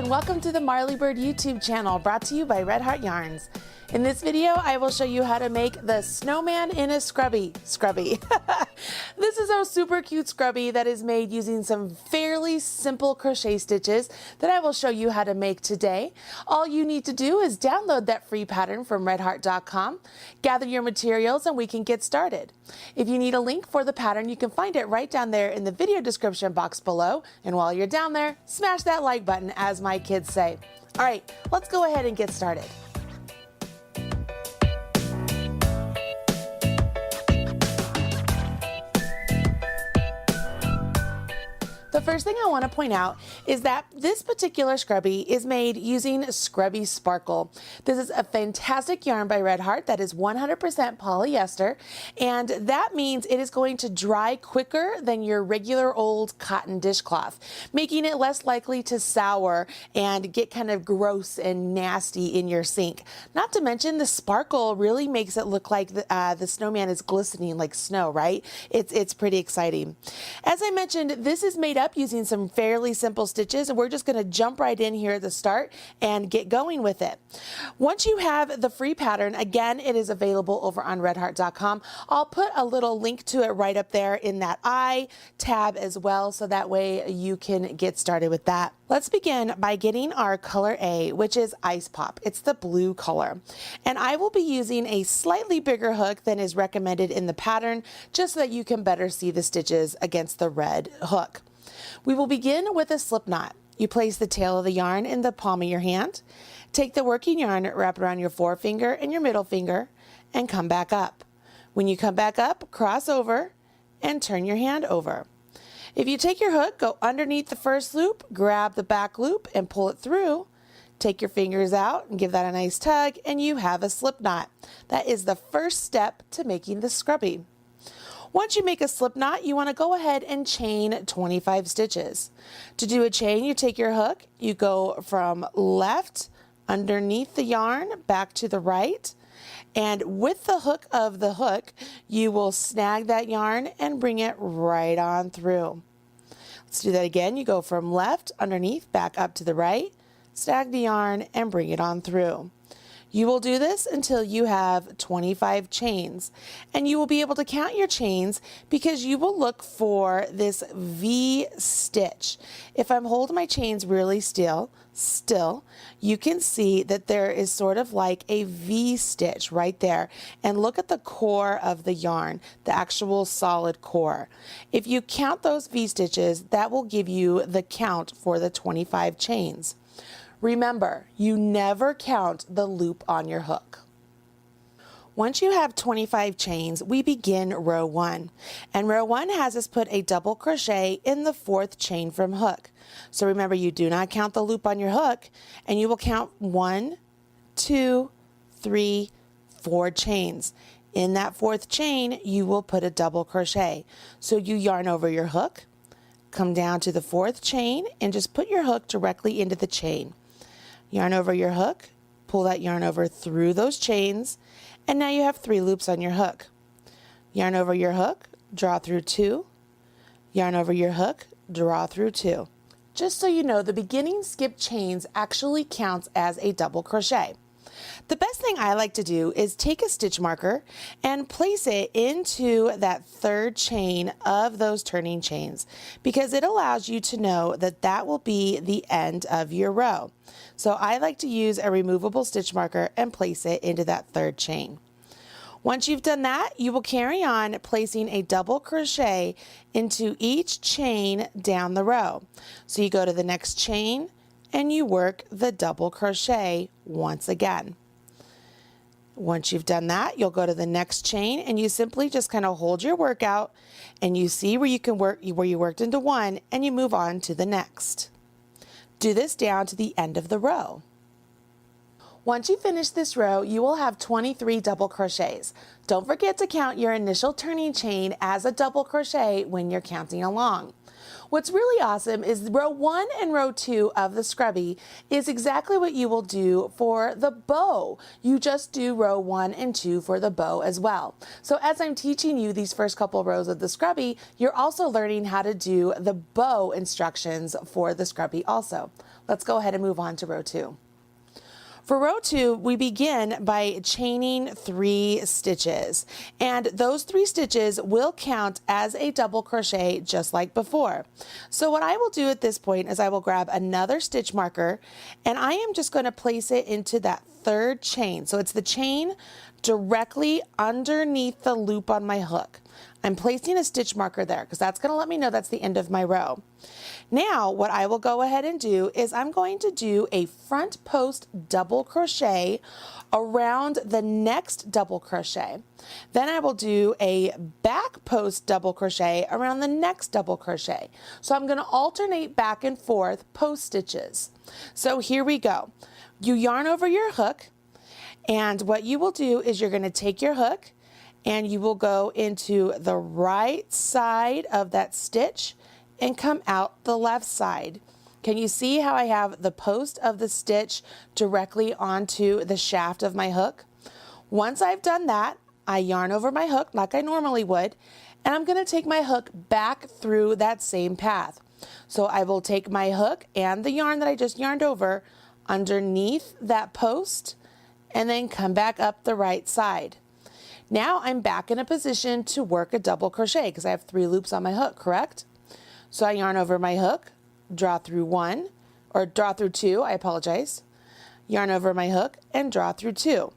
and welcome to the Marley Bird YouTube channel brought to you by Red Heart Yarns. In this video, I will show you how to make the snowman in a scrubby. This is a super cute scrubby that is made using some fairly simple crochet stitches that I will show you how to make today. All you need to do is download that free pattern from redheart.com, gather your materials, and we can get started. If you need a link for the pattern, you can find it right down there in the video description box below. And while you're down there, smash that like button, as my kids say. All right, let's go ahead and get started. The first thing I want to point out is that this particular scrubby is made using Scrubby Sparkle. This is a fantastic yarn by Red Heart that is 100% polyester, and that means it is going to dry quicker than your regular old cotton dishcloth, making it less likely to sour and get kind of gross and nasty in your sink. Not to mention the sparkle really makes it look like the snowman is glistening like snow, right? It's pretty exciting. As I mentioned, this is made up using some fairly simple stitches, and we're just going to jump right in here at the start and get going with it. Once you have the free pattern, again, it is available over on redheart.com. I'll put a little link to it right up there in that I tab as well, so that way you can get started with that. Let's begin by getting our color A, which is Ice Pop. It's the blue color. And I will be using a slightly bigger hook than is recommended in the pattern, just so that you can better see the stitches against the red hook. We will begin with a slip knot. You place the tail of the yarn in the palm of your hand, take the working yarn, wrap it around your forefinger and your middle finger, and come back up. When you come back up, cross over and turn your hand over. If you take your hook, go underneath the first loop, grab the back loop and pull it through. Take your fingers out and give that a nice tug, and you have a slip knot. That is the first step to making the scrubby. Once you make a slip knot, you want to go ahead and chain 25 stitches. To do a chain, you take your hook, you go from left underneath the yarn back to the right, and with the hook of the hook, you will snag that yarn and bring it right on through. Let's do that again. You go from left underneath back up to the right, snag the yarn and bring it on through. You will do this until you have 25 chains, and you will be able to count your chains because you will look for this V stitch. If I'm holding my chains really still, you can see that there is sort of like a V stitch right there, and look at the core of the yarn, the actual solid core. If you count those V stitches, that will give you the count for the 25 chains. Remember, you never count the loop on your hook. Once you have 25 chains, we begin row 1. And row 1 has us put a double crochet in the 4th chain from hook. So remember, you do not count the loop on your hook, and you will count 1, 2, 3, 4 chains. In that 4th chain, you will put a double crochet. So you yarn over your hook, come down to the 4th chain, and just put your hook directly into the chain. Yarn over your hook, pull that yarn over through those chains, and now you have 3 loops on your hook. Yarn over your hook, draw through 2, yarn over your hook, draw through 2. Just so you know, the beginning skip chains actually counts as a double crochet. The best thing I like to do is take a stitch marker and place it into that 3rd chain of those turning chains, because it allows you to know that that will be the end of your row. So I like to use a removable stitch marker and place it into that 3rd chain. Once you've done that, you will carry on placing a double crochet into each chain down the row. So you go to the next chain and you work the double crochet once again. Once you've done that, you'll go to the next chain and you simply just kind of hold your work out, and you see where you can work, where you worked into one, and you move on to the next. Do this down to the end of the row. Once you finish this row, you will have 23 double crochets. Don't forget to count your initial turning chain as a double crochet when you're counting along. What's really awesome is row 1 and row 2 of the Scrubby is exactly what you will do for the bow. You just do row 1 and 2 for the bow as well. So as I'm teaching you these first couple rows of the Scrubby, you're also learning how to do the bow instructions for the Scrubby also. Let's go ahead and move on to row 2. For row 2, we begin by chaining 3 stitches, and those 3 stitches will count as a double crochet just like before. So what I will do at this point is I will grab another stitch marker, and I am just going to place it into that 3rd chain. So it's the chain directly underneath the loop on my hook. I'm placing a stitch marker there because that's going to let me know that's the end of my row. Now what I will go ahead and do is I'm going to do a front post double crochet around the next double crochet. Then I will do a back post double crochet around the next double crochet. So I'm going to alternate back and forth post stitches. So here we go. You yarn over your hook, and what you will do is you're going to take your hook and you will go into the right side of that stitch and come out the left side. Can you see how I have the post of the stitch directly onto the shaft of my hook? Once I've done that, I yarn over my hook like I normally would, and I'm going to take my hook back through that same path. So I will take my hook and the yarn that I just yarned over underneath that post and then come back up the right side. Now I'm back in a position to work a double crochet because I have 3 loops on my hook, correct? So I yarn over my hook, draw through 1, or draw through 2, I apologize. Yarn over my hook and draw through 2.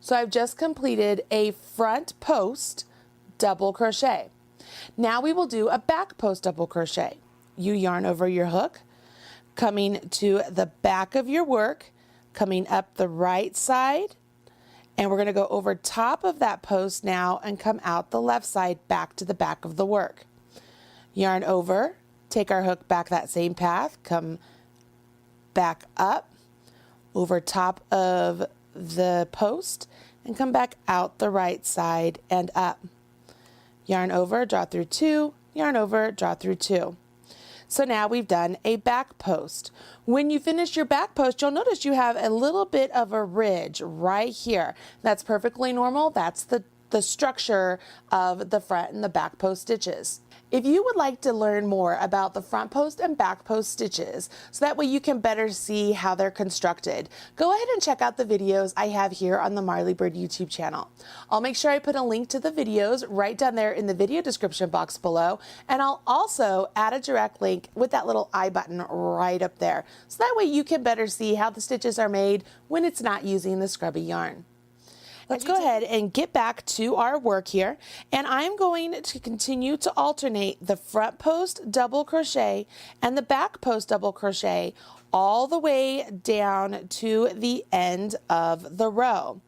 So I've just completed a front post double crochet. Now we will do a back post double crochet. You yarn over your hook, coming to the back of your work, coming up the right side, and we're going to go over top of that post now and come out the left side back to the back of the work. Yarn over, take our hook back that same path, come back up over top of the post and come back out the right side and up. Yarn over, draw through 2, yarn over, draw through 2. So now we've done a back post. When you finish your back post, you'll notice you have a little bit of a ridge right here. That's perfectly normal. That's the structure of the front and the back post stitches. If you would like to learn more about the front post and back post stitches, so that way you can better see how they're constructed, go ahead and check out the videos I have here on the Marley Bird YouTube channel. I'll make sure I put a link to the videos right down there in the video description box below, and I'll also add a direct link with that little I button right up there, so that way you can better see how the stitches are made when it's not using the Scrubby yarn. Let's go ahead and get back to our work here, and I'm going to continue to alternate the front post double crochet and the back post double crochet all the way down to the end of the row.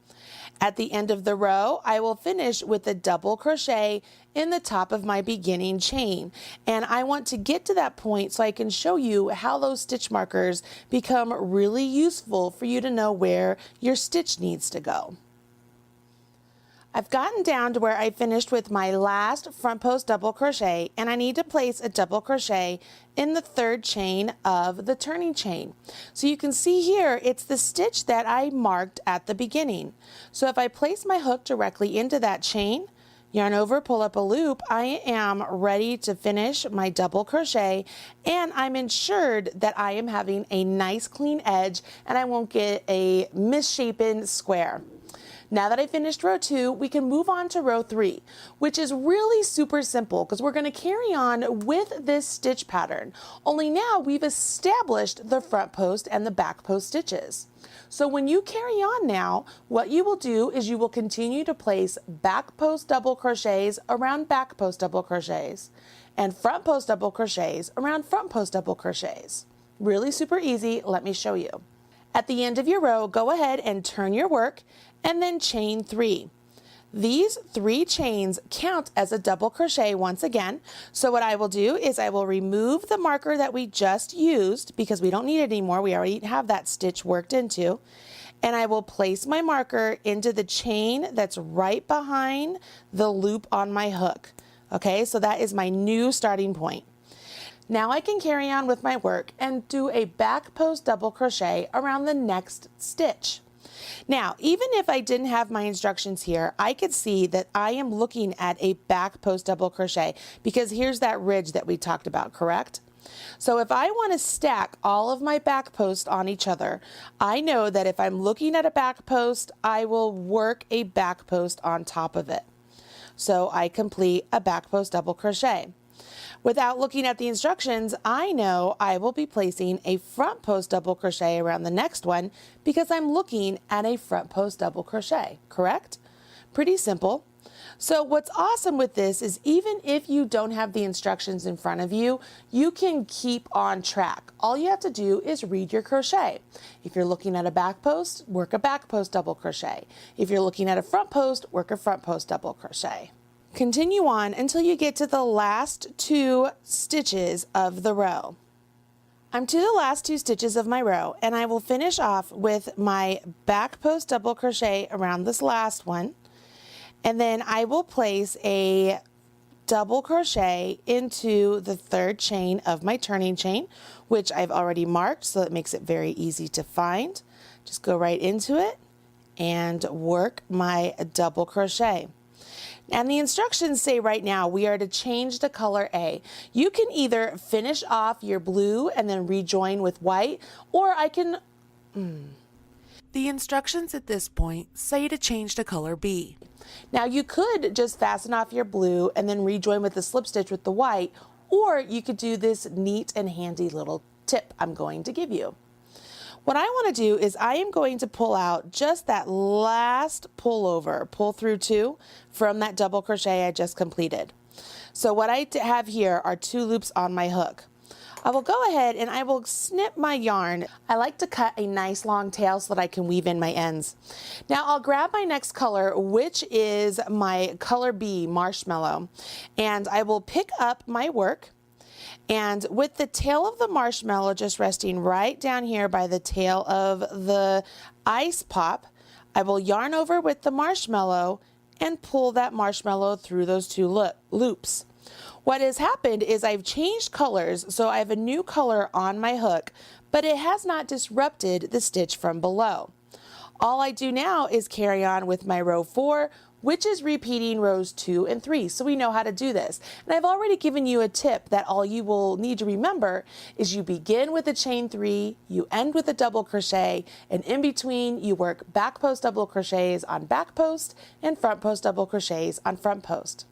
At the end of the row, I will finish with a double crochet in the top of my beginning chain, and I want to get to that point so I can show you how those stitch markers become really useful for you to know where your stitch needs to go. I've gotten down to where I finished with my last front post double crochet, and I need to place a double crochet in the 3rd chain of the turning chain. So you can see here, it's the stitch that I marked at the beginning. So if I place my hook directly into that chain, yarn over, pull up a loop, I am ready to finish my double crochet, and I'm ensured that I am having a nice clean edge and I won't get a misshapen square. Now that I finished row 2, we can move on to row 3, which is really super simple because we're going to carry on with this stitch pattern. Only now we've established the front post and the back post stitches. So when you carry on now, what you will do is you will continue to place back post double crochets around back post double crochets and front post double crochets around front post double crochets. Really super easy. Let me show you. At the end of your row, go ahead and turn your work and then chain 3. These 3 chains count as a double crochet once again. So what I will do is I will remove the marker that we just used because we don't need it anymore. We already have that stitch worked into. And I will place my marker into the chain that's right behind the loop on my hook. Okay, so that is my new starting point. Now I can carry on with my work and do a back post double crochet around the next stitch. Now, even if I didn't have my instructions here, I could see that I am looking at a back post double crochet because here's that ridge that we talked about, correct? So if I want to stack all of my back posts on each other, I know that if I'm looking at a back post, I will work a back post on top of it. So I complete a back post double crochet. Without looking at the instructions, I know I will be placing a front post double crochet around the next one because I'm looking at a front post double crochet, correct? Pretty simple. So what's awesome with this is even if you don't have the instructions in front of you, you can keep on track. All you have to do is read your crochet. If you're looking at a back post, work a back post double crochet. If you're looking at a front post, work a front post double crochet. Continue on until you get to the last 2 stitches of the row. I'm to the last 2 stitches of my row, and I will finish off with my back post double crochet around this last one, and then I will place a double crochet into the 3rd chain of my turning chain, which I've already marked, so it makes it very easy to find. Just go right into it and work my double crochet. And the instructions say right now we are to change the color A. You can either finish off your blue and then rejoin with white, or I can... The instructions at this point say to change to color B. Now you could just fasten off your blue and then rejoin with the slip stitch with the white, or you could do this neat and handy little tip I'm going to give you. What I want to do is I am going to pull out just that last pullover, pull through 2 from that double crochet I just completed. So what I have here are 2 loops on my hook. I will go ahead and I will snip my yarn. I like to cut a nice long tail so that I can weave in my ends. Now I'll grab my next color, which is my color B, Marshmallow, and I will pick up my work. And with the tail of the marshmallow just resting right down here by the tail of the ice pop, I will yarn over with the marshmallow and pull that marshmallow through those 2 loops. What has happened is I've changed colors, so I have a new color on my hook, but it has not disrupted the stitch from below. All I do now is carry on with my row 4, which is repeating rows 2 and 3, so we know how to do this. And I've already given you a tip that all you will need to remember is you begin with a chain 3, you end with a double crochet, and in between you work back post double crochets on back post and front post double crochets on front post.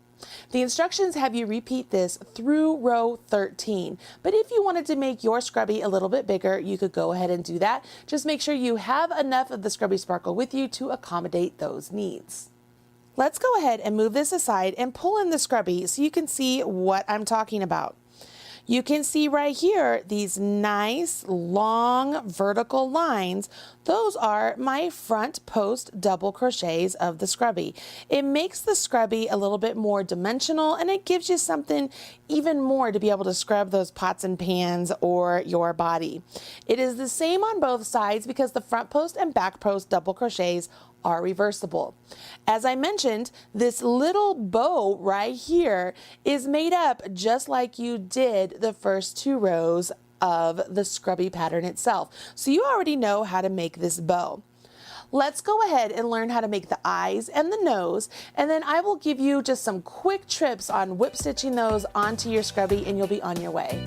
The instructions have you repeat this through row 13, but if you wanted to make your Scrubby a little bit bigger, you could go ahead and do that. Just make sure you have enough of the Scrubby Sparkle with you to accommodate those needs. Let's go ahead and move this aside and pull in the Scrubby so you can see what I'm talking about. You can see right here these nice long vertical lines. Those are my front post double crochets of the Scrubby. It makes the Scrubby a little bit more dimensional, and it gives you something even more to be able to scrub those pots and pans or your body. It is the same on both sides because the front post and back post double crochets are reversible. As I mentioned, this little bow right here is made up just like you did the first 2 rows of the Scrubby pattern itself. So you already know how to make this bow. Let's go ahead and learn how to make the eyes and the nose, and then I will give you just some quick trips on whip stitching those onto your Scrubby and you'll be on your way.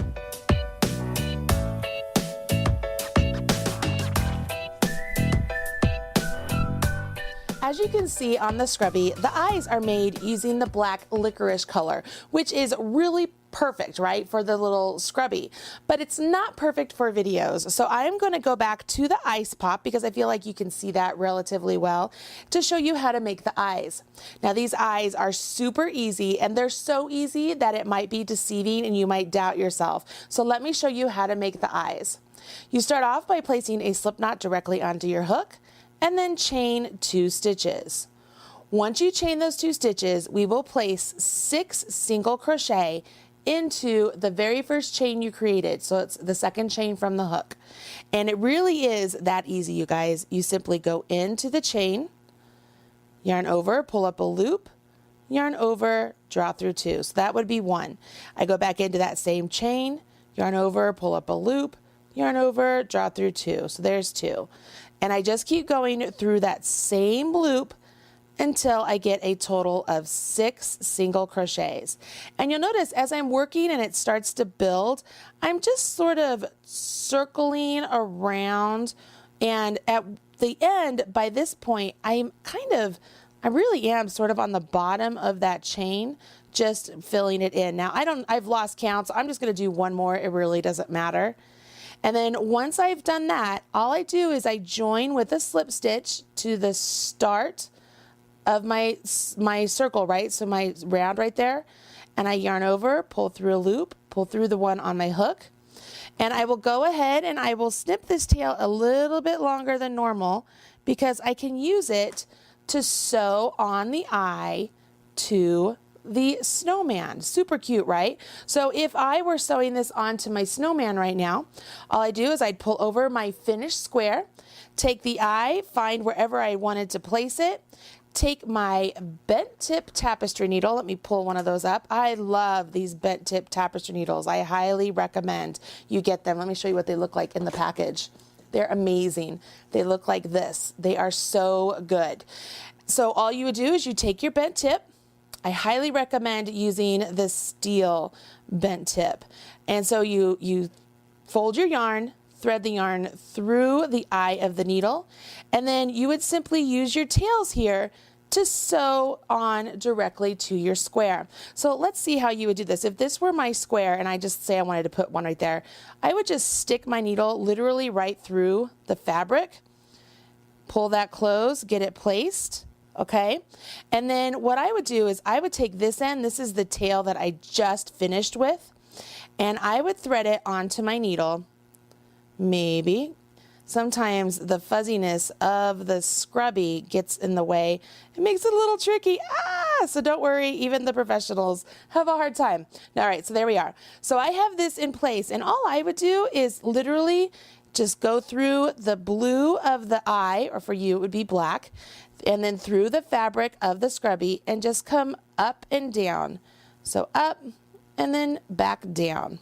As you can see on the Scrubby, the eyes are made using the black licorice color, which is really perfect, right, for the little Scrubby, but it's not perfect for videos. So I am going to go back to the ice pop because I feel like you can see that relatively well to show you how to make the eyes. Now these eyes are super easy, and they're so easy that it might be deceiving and you might doubt yourself. So let me show you how to make the eyes. You start off by placing a slip knot directly onto your hook, and then chain 2 stitches. Once you chain those 2 stitches, we will place 6 single crochet into the very first chain you created. So it's the second chain from the hook. And it really is that easy, you guys. You simply go into the chain, yarn over, pull up a loop, yarn over, draw through 2. So that would be 1. I go back into that same chain, yarn over, pull up a loop, yarn over, draw through 2. So there's 2. And I just keep going through that same loop until I get a total of 6 single crochets. And you'll notice as I'm working and it starts to build, I'm just sort of circling around, and at the end, by this point, I really am sort of on the bottom of that chain, just filling it in. Now I've lost count, so I'm just gonna do one more. It really doesn't matter. And then once I've done that, all I do is I join with a slip stitch to the start of my circle, right? So my round right there, and I yarn over, pull through a loop, pull through the one on my hook, and I will go ahead and I will snip this tail a little bit longer than normal because I can use it to sew on the eye to the snowman. Super cute, right? So if I were sewing this onto my snowman right now, all I do is I'd pull over my finished square, take the eye, find wherever I wanted to place it, take my bent tip tapestry needle. Let me pull one of those up. I love these bent tip tapestry needles. I highly recommend you get them. Let me show you what they look like in the package. They're amazing. They look like this. They are so good. So all you would do is you take your bent tip. I highly recommend using the steel bent tip. And so you fold your yarn, thread the yarn through the eye of the needle, and then you would simply use your tails here to sew on directly to your square. So let's see how you would do this. If this were my square and I just say I wanted to put one right there, I would just stick my needle literally right through the fabric, pull that close, get it placed, okay? And then what I would do is I would take this end, this is the tail that I just finished with, and I would thread it onto my needle. Maybe. Sometimes the fuzziness of the scrubby gets in the way. It makes it a little tricky. So don't worry, even the professionals have a hard time. All right, so there we are. So I have this in place, and all I would do is literally just go through the blue of the eye, or for you it would be black, and then through the fabric of the scrubby and just come up and down. So up and then back down.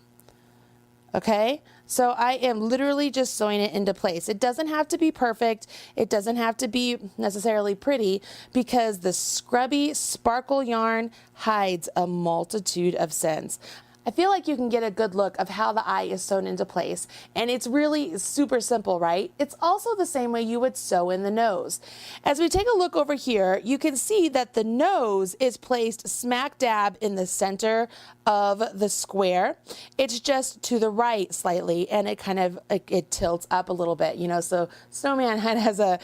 Okay, so I am literally just sewing it into place. It doesn't have to be perfect. It doesn't have to be necessarily pretty because the Scrubby Sparkle yarn hides a multitude of scents. I feel like you can get a good look of how the eye is sewn into place, and it's really super simple, right? It's also the same way you would sew in the nose. As we take a look over here, you can see that the nose is placed smack dab in the center of the square. It's just to the right slightly, and it tilts up a little bit, you know, so Snowman has a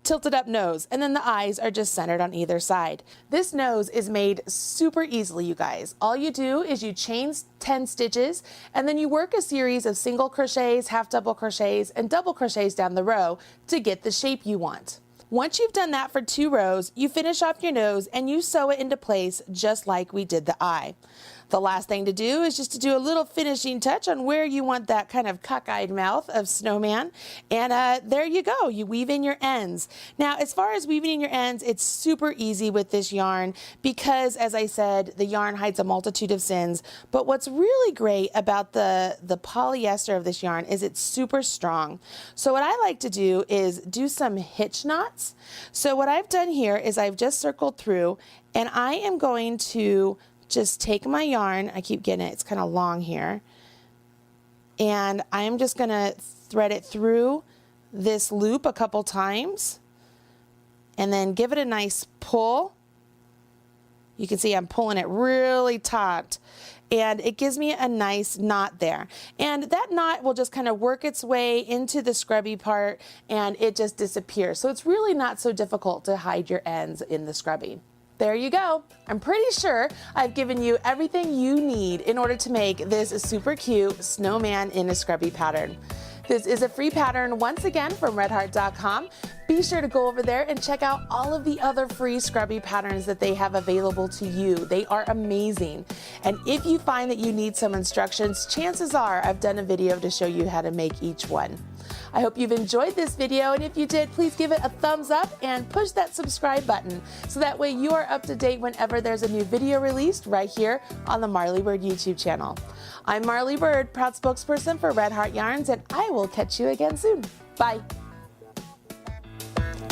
tilted up nose, and then the eyes are just centered on either side. This nose is made super easily, you guys. All you do is you chain 10 stitches, and then you work a series of single crochets, half double crochets, and double crochets down the row to get the shape you want. Once you've done that for 2 rows, you finish off your nose and you sew it into place just like we did the eye. The last thing to do is just to do a little finishing touch on where you want that kind of cockeyed mouth of Snowman. And there you go, you weave in your ends. Now, as far as weaving in your ends, it's super easy with this yarn because, as I said, the yarn hides a multitude of sins. But what's really great about the polyester of this yarn is it's super strong. So what I like to do is do some hitch knots. So what I've done here is I've just circled through, and I am going to just take my yarn, I keep getting it, it's kind of long here, and I'm just going to thread it through this loop a couple times and then give it a nice pull. You can see I'm pulling it really taut, and it gives me a nice knot there. And that knot will just kind of work its way into the scrubby part, and it just disappears. So it's really not so difficult to hide your ends in the scrubby. There you go. I'm pretty sure I've given you everything you need in order to make this super cute snowman in a scrubby pattern. This is a free pattern once again from redheart.com. Be sure to go over there and check out all of the other free Scrubby patterns that they have available to you. They are amazing. And if you find that you need some instructions, chances are I've done a video to show you how to make each one. I hope you've enjoyed this video, and if you did, please give it a thumbs up and push that subscribe button so that way you are up to date whenever there's a new video released right here on the Marley Bird YouTube channel. I'm Marley Bird, proud spokesperson for Red Heart Yarns, and I will catch you again soon. Bye.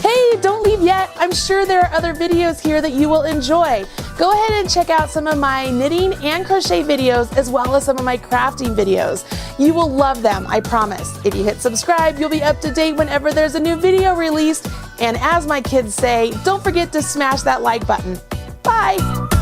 Hey, don't leave yet. I'm sure there are other videos here that you will enjoy. Go ahead and check out some of my knitting and crochet videos as well as some of my crafting videos. You will love them, I promise. If you hit subscribe, you'll be up to date whenever there's a new video released. And as my kids say, don't forget to smash that like button. Bye.